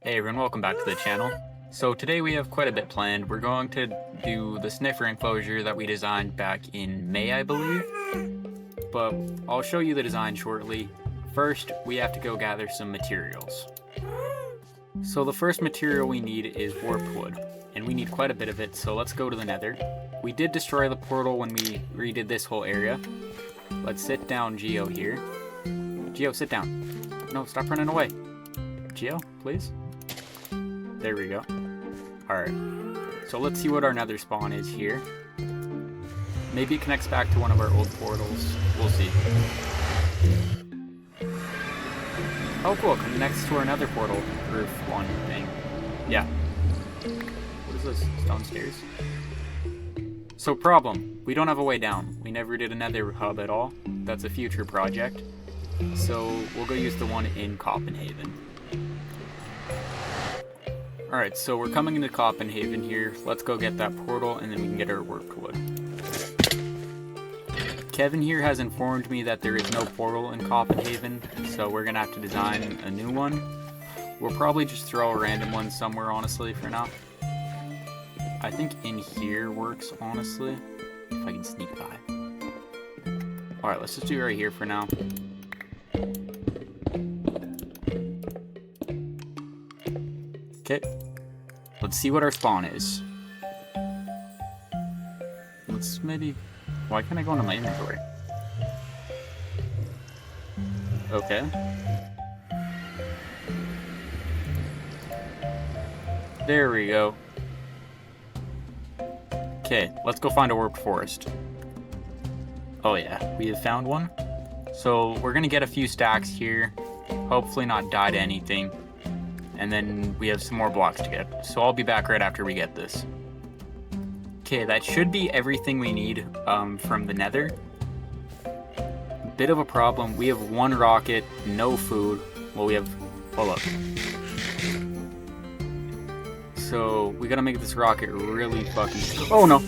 Hey everyone, welcome back to the channel. So today we have quite a bit planned. We're going to do the sniffer enclosure that we designed back in May, I believe. But I'll show you the design shortly. First, we have to go gather some materials. So the first material we need is warped wood, and we need quite a bit of it, so let's go to the nether. We did destroy the portal when we redid this whole area. Let's sit down Geo here. Geo, sit down. No, stop running away. Geo, please. There we go. Alright. So let's see what our nether spawn is here. Maybe it connects back to one of our old portals. We'll see. Oh cool, it connects to our nether portal roof one thing. Yeah. What is this? Stone stairs? So problem, we don't have a way down. We never did a nether hub at all. That's a future project. So we'll go use the one in Copenhagen. Alright, so we're coming into Copenhagen here. Let's go get that portal and then we can get our warped wood. Kevin here has informed me that there is no portal in Copenhagen, so we're gonna have to design a new one. We'll probably just throw a random one somewhere, honestly, for now. I think in here works, honestly. If I can sneak by. Alright, let's just do it right here for now. Okay. Let's see what our spawn is. Let's maybe... Why can't I go into my inventory? Okay. There we go. Okay, let's go find a warped forest. Oh yeah, we have found one. So we're gonna get a few stacks here. Hopefully not die to anything. And then we have some more blocks to get. So I'll be back right after we get this. Okay, that should be everything we need from the nether. Bit of a problem. We have one rocket, no food. Well, we have... Hold up. So we gotta make this rocket really fucking... Oh no!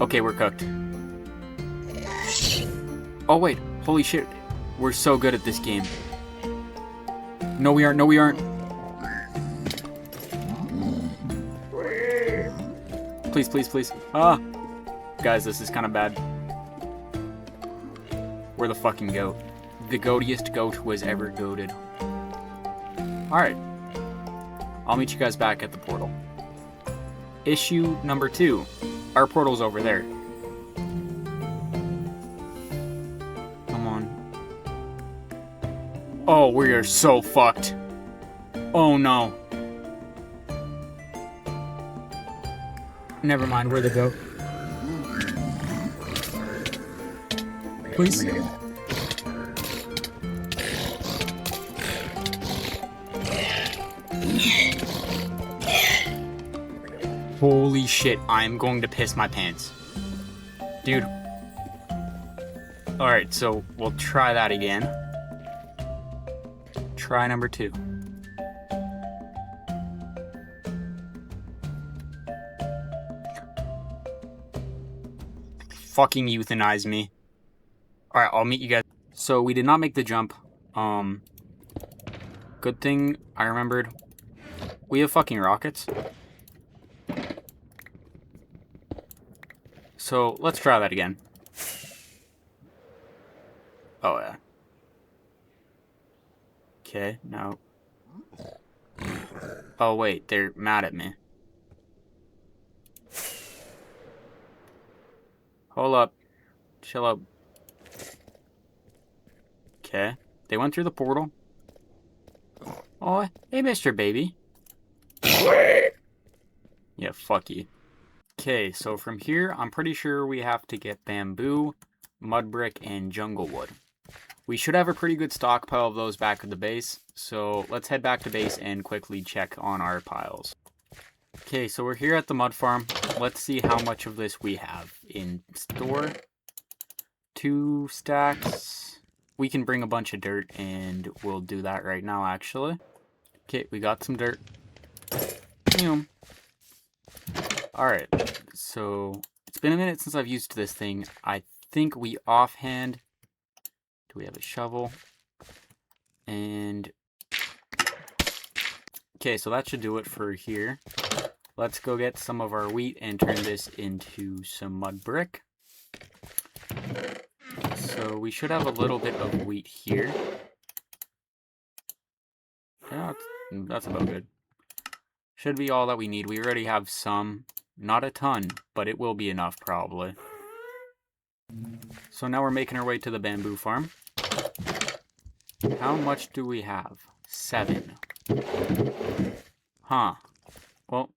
Okay, we're cooked. Oh wait, holy shit. We're so good at this game. No, we aren't. No, we aren't. Please, please, please. Ah! Guys, this is kind of bad. We're the fucking goat. The goatiest goat who has ever goated. Alright. I'll meet you guys back at the portal. Issue number 2. Our portal's over there. Come on. Oh, we are so fucked. Oh no. Never mind, we're the goat. Please. Holy shit, I'm going to piss my pants. Dude. Alright, so we'll try that again. Try number 2. Fucking euthanize me. Alright, I'll meet you guys. So we did not make the jump. Good thing I remembered. We have fucking rockets. So let's try that again. Oh yeah. Okay, no. Oh wait, they're mad at me. Hold up. Chill up. Okay. They went through the portal. Oh, hey, Mr. Baby. Yeah, fuck you. Okay, so from here, I'm pretty sure we have to get bamboo, mud brick, and jungle wood. We should have a pretty good stockpile of those back at the base, so let's head back to base and quickly check on our piles. Okay, so we're here at the mud farm. Let's see how much of this we have in store. 2 stacks. We can bring a bunch of dirt, and we'll do that right now, actually. Okay, we got some dirt. Alright, so it's been a minute since I've used this thing. I think we offhand... Do we have a shovel? And Okay, so that should do it for here. Let's go get some of our wheat and turn this into some mud brick. So we should have a little bit of wheat here. Yeah, that's about good. Should be all that we need. We already have some. Not a ton, but it will be enough probably. So now we're making our way to the bamboo farm. How much do we have? 7. Huh. Well,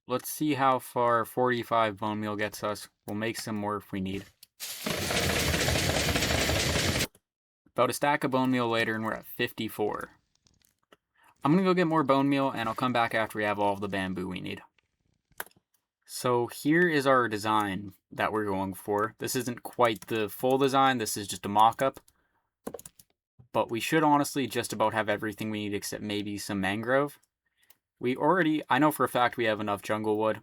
let's see how far 45 bone meal gets us. We'll make some more if we need. About a stack of bone meal later and we're at 54. I'm going to go get more bone meal and I'll come back after we have all of the bamboo we need. So here is our design that we're going for. This isn't quite the full design, this is just a mock-up. But we should honestly just about have everything we need except maybe some mangrove. I know for a fact we have enough jungle wood.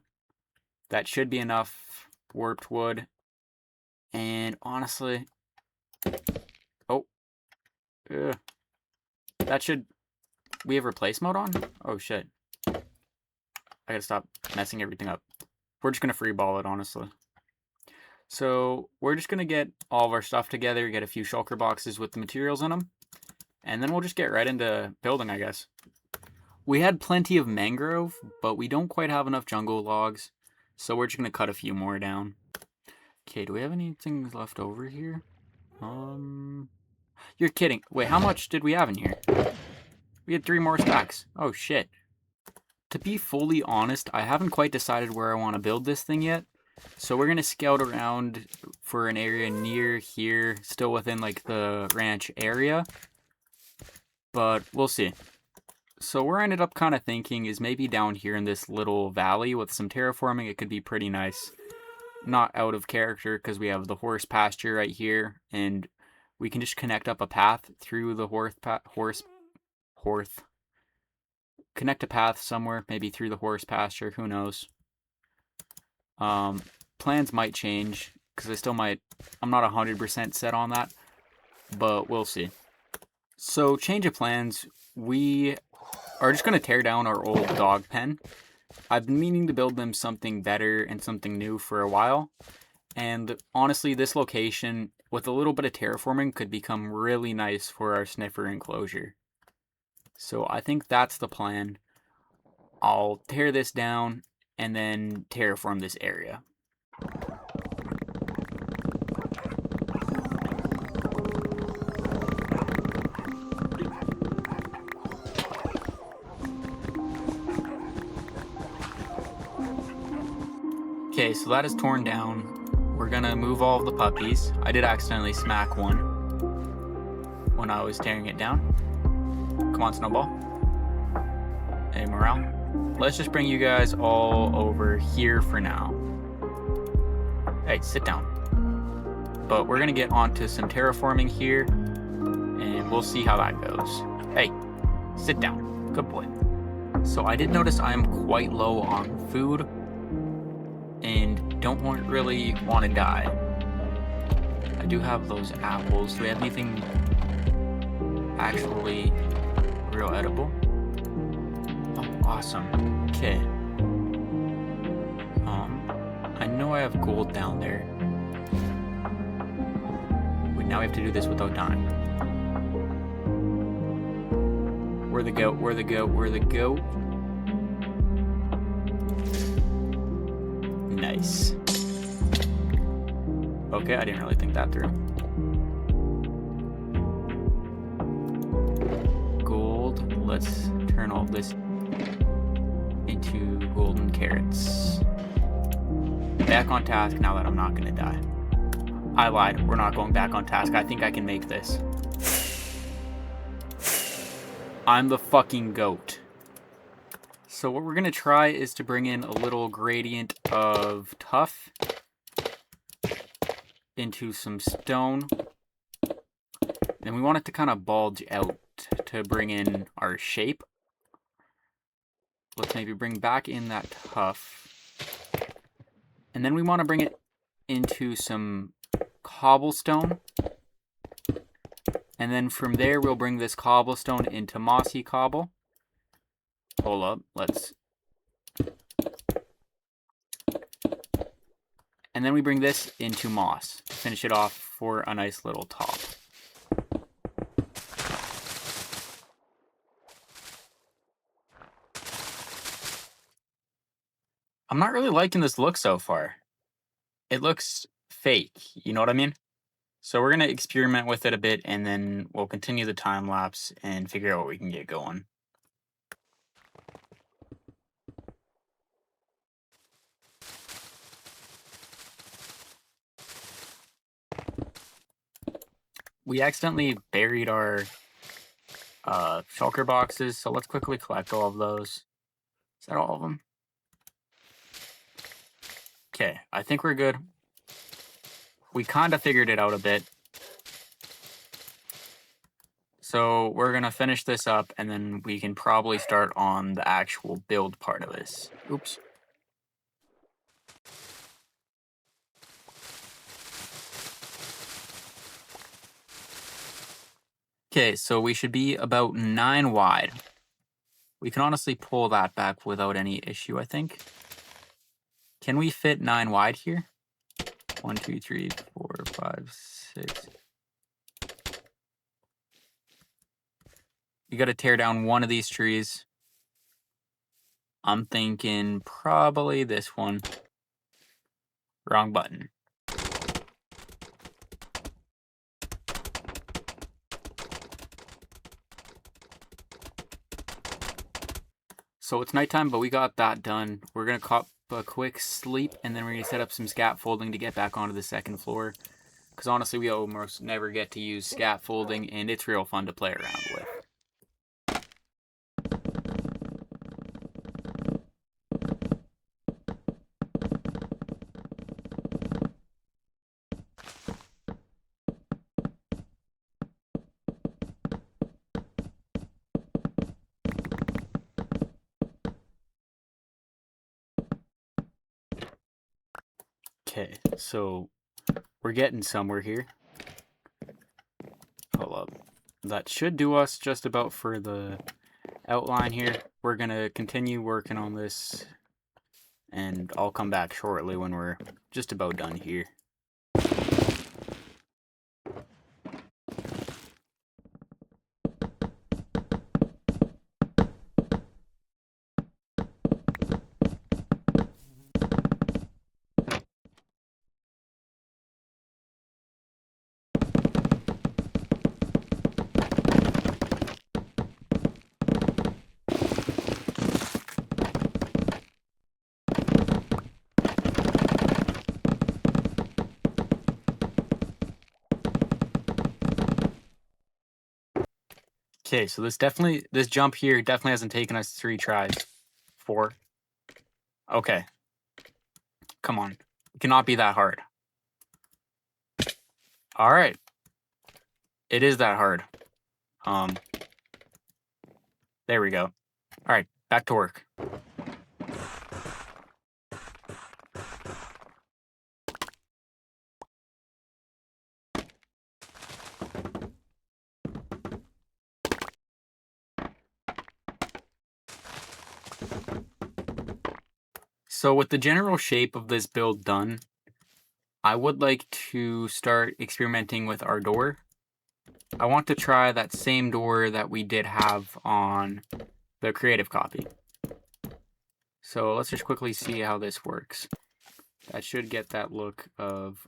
That should be enough warped wood. And honestly, we have replace mode on? Oh shit. I gotta stop messing everything up. We're just gonna free ball it, honestly. So we're just gonna get all of our stuff together, get a few shulker boxes with the materials in them, and then we'll just get right into building, I guess. We had plenty of mangrove, but we don't quite have enough jungle logs, so we're just gonna cut a few more down. Okay, do we have anything left over here? You're kidding. Wait, how much did we have in here? We had 3 more stacks. Oh shit. To be fully honest, I haven't quite decided where I want to build this thing yet. So we're going to scout around for an area near here, still within like the ranch area. But we'll see. So where I ended up kind of thinking is maybe down here in this little valley with some terraforming, it could be pretty nice. Not out of character because we have the horse pasture right here, and we can just connect up a path through the connect a path somewhere, maybe through the horse pasture, who knows. Plans might change, because I'm not 100% set on that, but we'll see. So, change of plans, we are just going to tear down our old dog pen. I've been meaning to build them something better and something new for a while, and honestly, this location, with a little bit of terraforming, could become really nice for our sniffer enclosure. So I think that's the plan. I'll tear this down and then terraform this area. Okay, so that is torn down. We're gonna move all of the puppies. I did accidentally smack one when I was tearing it down. Come on, Snowball. Hey, morale. Let's just bring you guys all over here for now. Hey, sit down. But we're gonna get onto some terraforming here, and we'll see how that goes. Hey, sit down. Good boy. So I did notice I am quite low on food, and don't really want to die. I do have those apples. Do we have anything actually real edible? Oh, awesome. Okay. I know I have gold down there. Wait, now we have to do this without dying. Where the goat? Where the goat? Where the goat? Nice. Okay, I didn't really think that through. Gold. Let's turn all this into golden carrots. Back on task now that I'm not gonna die. I lied. We're not going back on task. I think I can make this. I'm the fucking goat. So what we're going to try is to bring in a little gradient of tough into some stone. And we want it to kind of bulge out to bring in our shape. Let's maybe bring back in that tough. And then we want to bring it into some cobblestone. And then from there we'll bring this cobblestone into mossy cobble. Hold up, let's... And then we bring this into moss to finish it off for a nice little top. I'm not really liking this look so far. It looks fake, you know what I mean? So we're going to experiment with it a bit, and then we'll continue the time lapse and figure out what we can get going. We accidentally buried our shulker boxes, so let's quickly collect all of those. Is that all of them? Okay, I think we're good. We kind of figured it out a bit. So we're going to finish this up, and then we can probably start on the actual build part of this. Oops. Okay, so we should be about 9 wide. We can honestly pull that back without any issue, I think. Can we fit 9 wide here? 1, 2, 3, 4, 5, 6. You got to tear down one of these trees. I'm thinking probably this one. Wrong button. So it's nighttime, but we got that done. We're going to cop a quick sleep, and then we're going to set up some scaffolding to get back onto the second floor. Because honestly, we almost never get to use scaffolding, and it's real fun to play around with. Okay, so we're getting somewhere here. Hold up. That should do us just about for the outline here. We're going to continue working on this, and I'll come back shortly when we're just about done here. Okay, so this jump here definitely hasn't taken us 3 tries. 4. Okay. Come on. It cannot be that hard. Alright. It is that hard. There we go. Alright, back to work. So with the general shape of this build done, I would like to start experimenting with our door. I want to try that same door that we did have on the creative copy. So let's just quickly see how this works. That should get that look of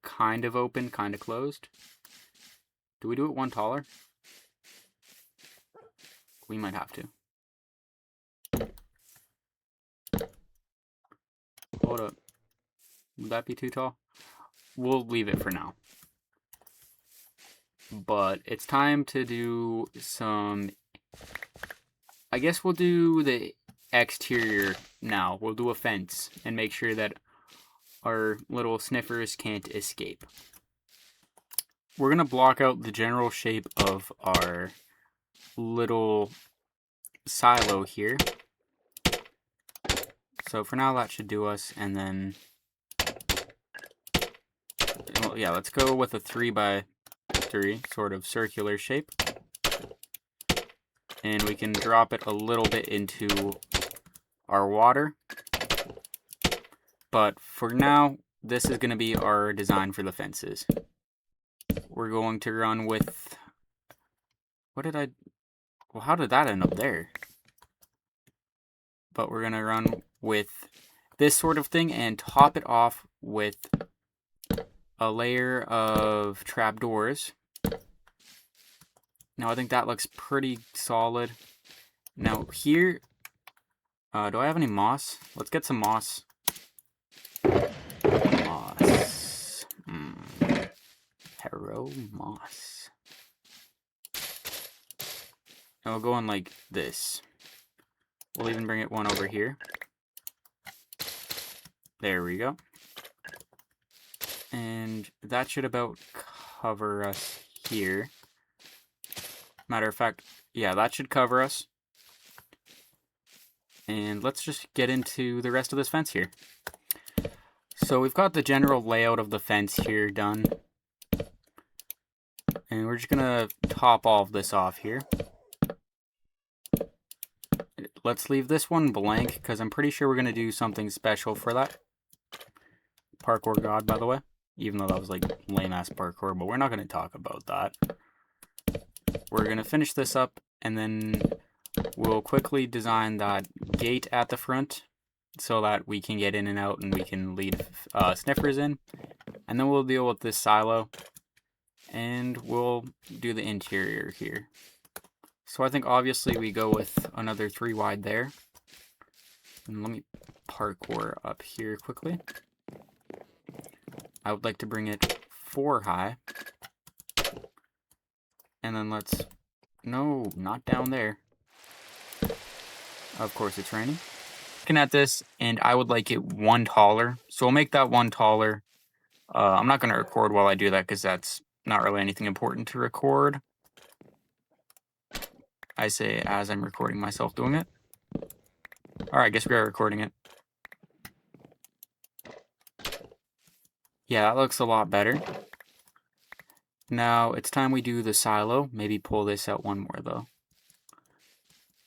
kind of open, kind of closed. Do we do it one taller? We might have to. Hold up. Would that be too tall? We'll leave it for now. But it's time to do some... I guess we'll do the exterior now. We'll do a fence and make sure that our little sniffers can't escape. We're going to block out the general shape of our little silo here. So for now that should do us, and then... Well, yeah, let's go with a 3x3 sort of circular shape. and we can drop it a little bit into our water. But for now, this is going to be our design for the fences. We're going to run with... Well, how did that end up there? But we're going to run with this sort of thing and top it off with a layer of trapdoors. Now I think that looks pretty solid. Now here, do I have any moss? Let's get some moss. Moss. Hero moss. And we'll go on like this. We'll even bring it one over here. There we go. And that should about cover us here. Matter of fact, yeah, that should cover us. And let's just get into the rest of this fence here. So we've got the general layout of the fence here done. And we're just gonna top all of this off here. Let's leave this one blank, because I'm pretty sure we're gonna do something special for that. Parkour god, by the way. Even though that was like lame-ass parkour, but we're not gonna talk about that. We're gonna finish this up, and then we'll quickly design that gate at the front so that we can get in and out and we can lead sniffers in. And then we'll deal with this silo, and we'll do the interior here. So I think obviously we go with another 3 wide there. And let me parkour up here quickly. I would like to bring it 4 high. And then let's... No, not down there. Of course it's raining. Looking at this, and I would like it 1 taller. So we'll make that 1 taller. I'm not going to record while I do that because that's not really anything important to record. I say as I'm recording myself doing it. Alright, I guess we are recording it. Yeah, that looks a lot better. Now, it's time we do the silo. Maybe pull this out one more, though.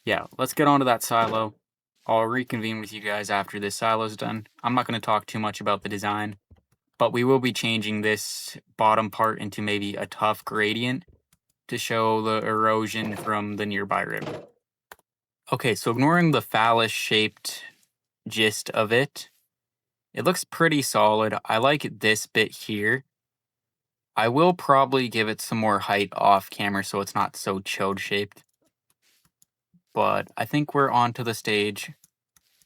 Yeah, let's get onto that silo. I'll reconvene with you guys after this silo's done. I'm not going to talk too much about the design, but we will be changing this bottom part into maybe a tough gradient to show the erosion from the nearby river. Okay, so ignoring the phallus-shaped gist of it, it looks pretty solid. I like this bit here. I will probably give it some more height off camera so it's not so chode-shaped. But I think we're on to the stage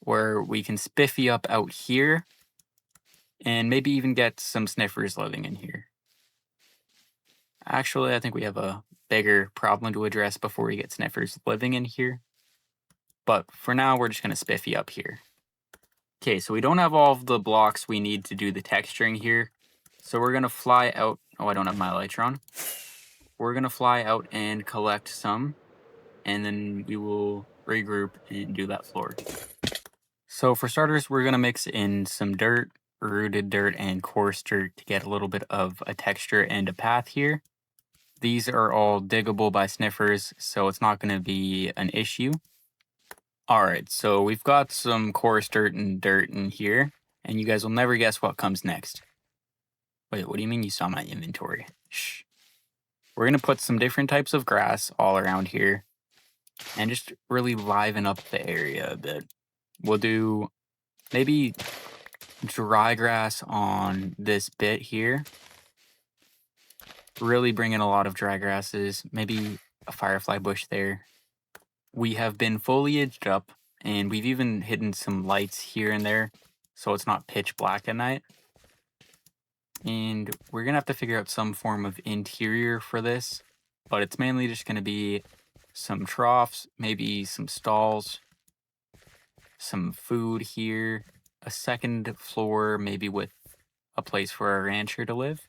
where we can spiffy up out here and maybe even get some sniffers living in here. Actually, I think we have a bigger problem to address before we get sniffers living in here. But for now, we're just going to spiffy up here. Okay, so we don't have all of the blocks we need to do the texturing here. So we're going to fly out. Oh, I don't have my lights on. We're going to fly out and collect some. And then we will regroup and do that floor. So for starters, we're going to mix in some dirt, rooted dirt, and coarse dirt to get a little bit of a texture and a path here. These are all diggable by sniffers, so it's not going to be an issue. Alright, so we've got some coarse dirt and dirt in here, and you guys will never guess what comes next. Wait, what do you mean you saw my inventory? Shh. We're going to put some different types of grass all around here, and just really liven up the area a bit. We'll do maybe dry grass on this bit here. Really bring in a lot of dry grasses, maybe a firefly bush there. We have been foliaged up, and we've even hidden some lights here and there, so it's not pitch black at night. And we're going to have to figure out some form of interior for this, but it's mainly just going to be some troughs, maybe some stalls, some food here, a second floor, maybe with a place for a rancher to live.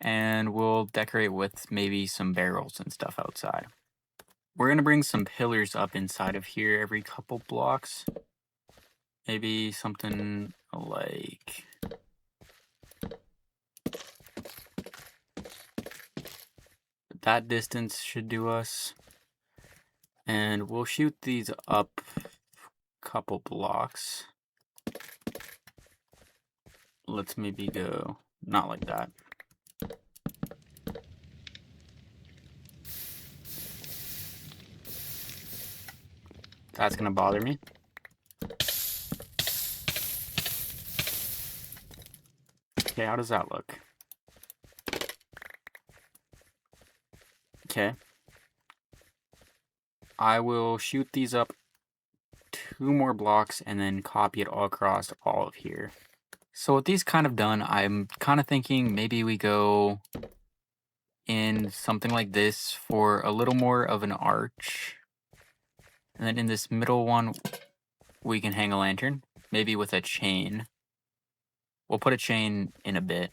And we'll decorate with maybe some barrels and stuff outside. We're going to bring some pillars up inside of here every couple blocks. Maybe something like... that distance should do us. And we'll shoot these up a couple blocks. Let's maybe go not like that. That's gonna bother me. Okay, how does that look? Okay. I will shoot these up 2 more blocks and then copy it all across all of here. So with these kind of done, I'm kind of thinking maybe we go in something like this for a little more of an arch. And then in this middle one, we can hang a lantern, maybe with a chain. We'll put a chain in a bit.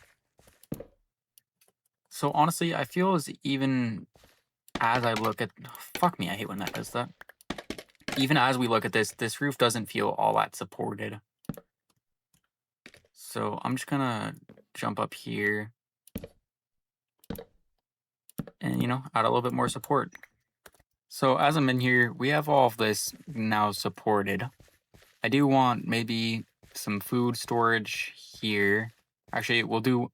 So honestly, I feel as even as I look at, fuck me, I hate when that does that. Even as we look at this roof doesn't feel all that supported. So I'm just gonna jump up here and, add a little bit more support. So as I'm in here, we have all of this now supported. I do want maybe some food storage here. Actually, we'll do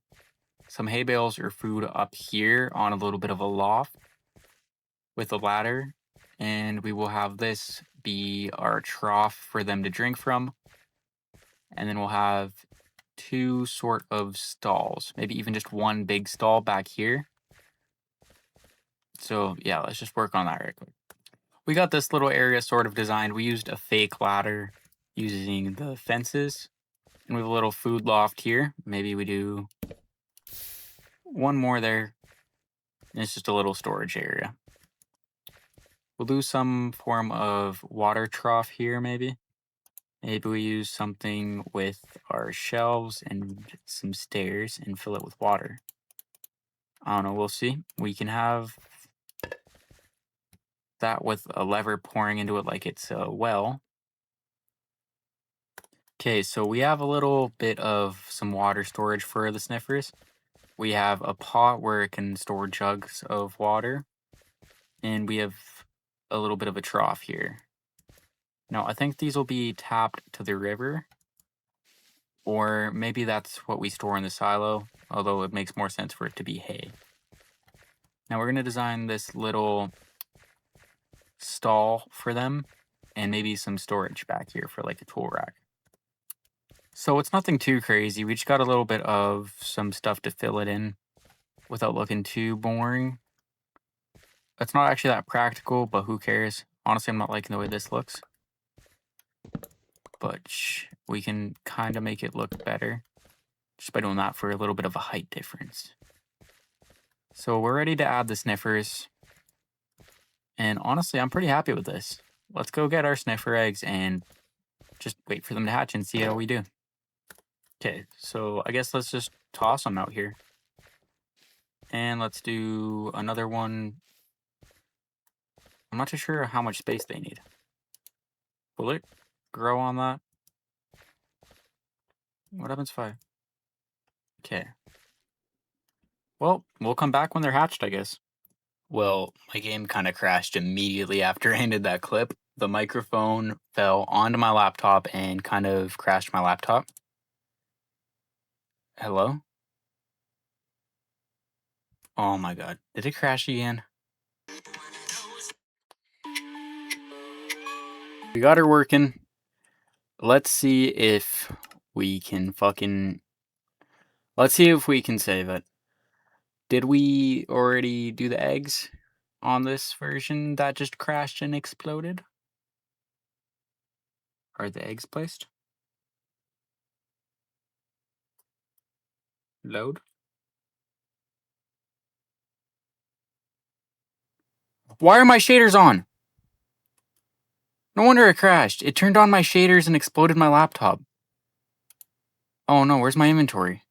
some hay bales or food up here on a little bit of a loft with a ladder. And we will have this be our trough for them to drink from. And then we'll have 2 sort of stalls, maybe even just 1 big stall back here. So yeah, let's just work on that right quick. We got this little area sort of designed. We used a fake ladder using the fences. And we have a little food loft here. Maybe we do 1 more there. And it's just a little storage area. We'll do some form of water trough here, maybe. Maybe we use something with our shelves and some stairs and fill it with water. I don't know, we'll see. We can have that with a lever pouring into it like it's a well. Okay, so we have a little bit of some water storage for the sniffers. We have a pot where it can store jugs of water. And we have a little bit of a trough here. Now, I think these will be tapped to the river. Or maybe that's what we store in the silo, although it makes more sense for it to be hay. Now we're going to design this little stall for them and maybe some storage back here for like a tool rack. So it's nothing too crazy. We just got a little bit of some stuff to fill it in without looking too boring. It's not actually that practical, but who cares? Honestly, I'm not liking the way this looks. But we can kind of make it look better just by doing that for a little bit of a height difference. So we're ready to add the sniffers. And honestly, I'm pretty happy with this. Let's go get our sniffer eggs and just wait for them to hatch and see how we do. Okay, so I guess let's just toss them out here. And let's do another one. I'm not too sure how much space they need. Will it grow on that? What happens if I... Okay. Well, we'll come back when they're hatched, I guess. Well, my game kind of crashed immediately after I ended that clip. The microphone fell onto my laptop and kind of crashed my laptop. Hello? Oh my god. Did it crash again? We got her working. Let's see if we can Let's see if we can save it. Did we already do the eggs on this version that just crashed and exploded? Are the eggs placed? Load? Why are my shaders on? No wonder it crashed. It turned on my shaders and exploded my laptop. Oh no, where's my inventory?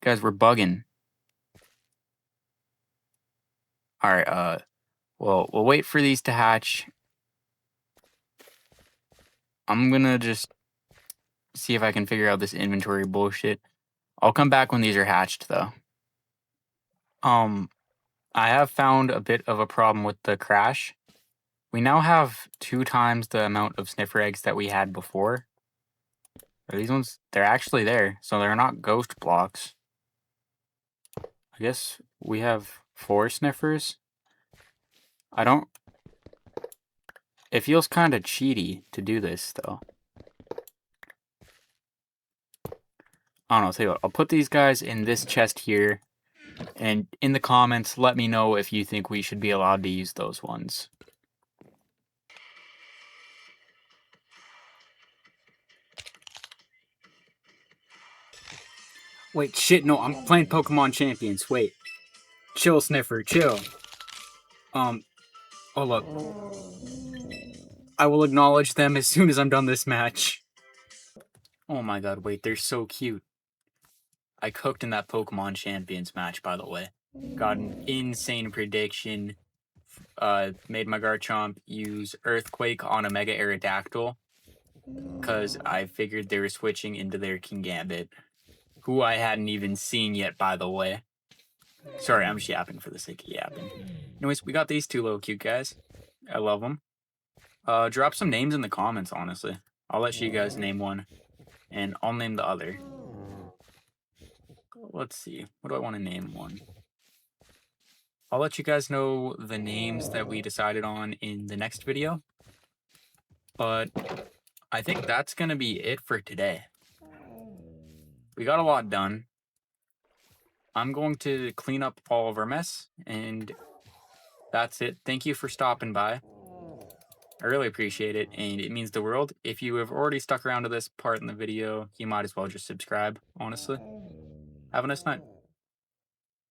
Guys, we're bugging. Alright, well, we'll wait for these to hatch. I'm gonna just see if I can figure out this inventory bullshit. I'll come back when these are hatched, though. I have found a bit of a problem with the crash. We now have 2 times the amount of sniffer eggs that we had before. Are these ones? They're actually there, so they're not ghost blocks. I guess we have 4 sniffers. I don't... It feels kind of cheaty to do this, though. I don't know, tell you what, I'll put these guys in this chest here, and in the comments, let me know if you think we should be allowed to use those ones. Wait, shit, no, I'm playing Pokemon Champions. Wait. Chill, Sniffer, chill. Hold up. I will acknowledge them as soon as I'm done this match. Oh my god, wait, they're so cute. I cooked in that Pokemon Champions match, by the way. Got an insane prediction. Made my Garchomp use Earthquake on a Mega Aerodactyl. Because I figured they were switching into their Kingambit. Who I hadn't even seen yet, by the way. Sorry, I'm just yapping for the sake of yapping. Anyways, we got these 2 little cute guys. I love them. Drop some names in the comments, honestly. I'll let you guys name one. And I'll name the other. Let's see. What do I want to name one? I'll let you guys know the names that we decided on in the next video. But I think that's going to be it for today. We got a lot done. I'm going to clean up all of our mess, and that's it. Thank you for stopping by. I really appreciate it, and it means the world. If you have already stuck around to this part in the video, you might as well just subscribe, honestly. Have a nice night.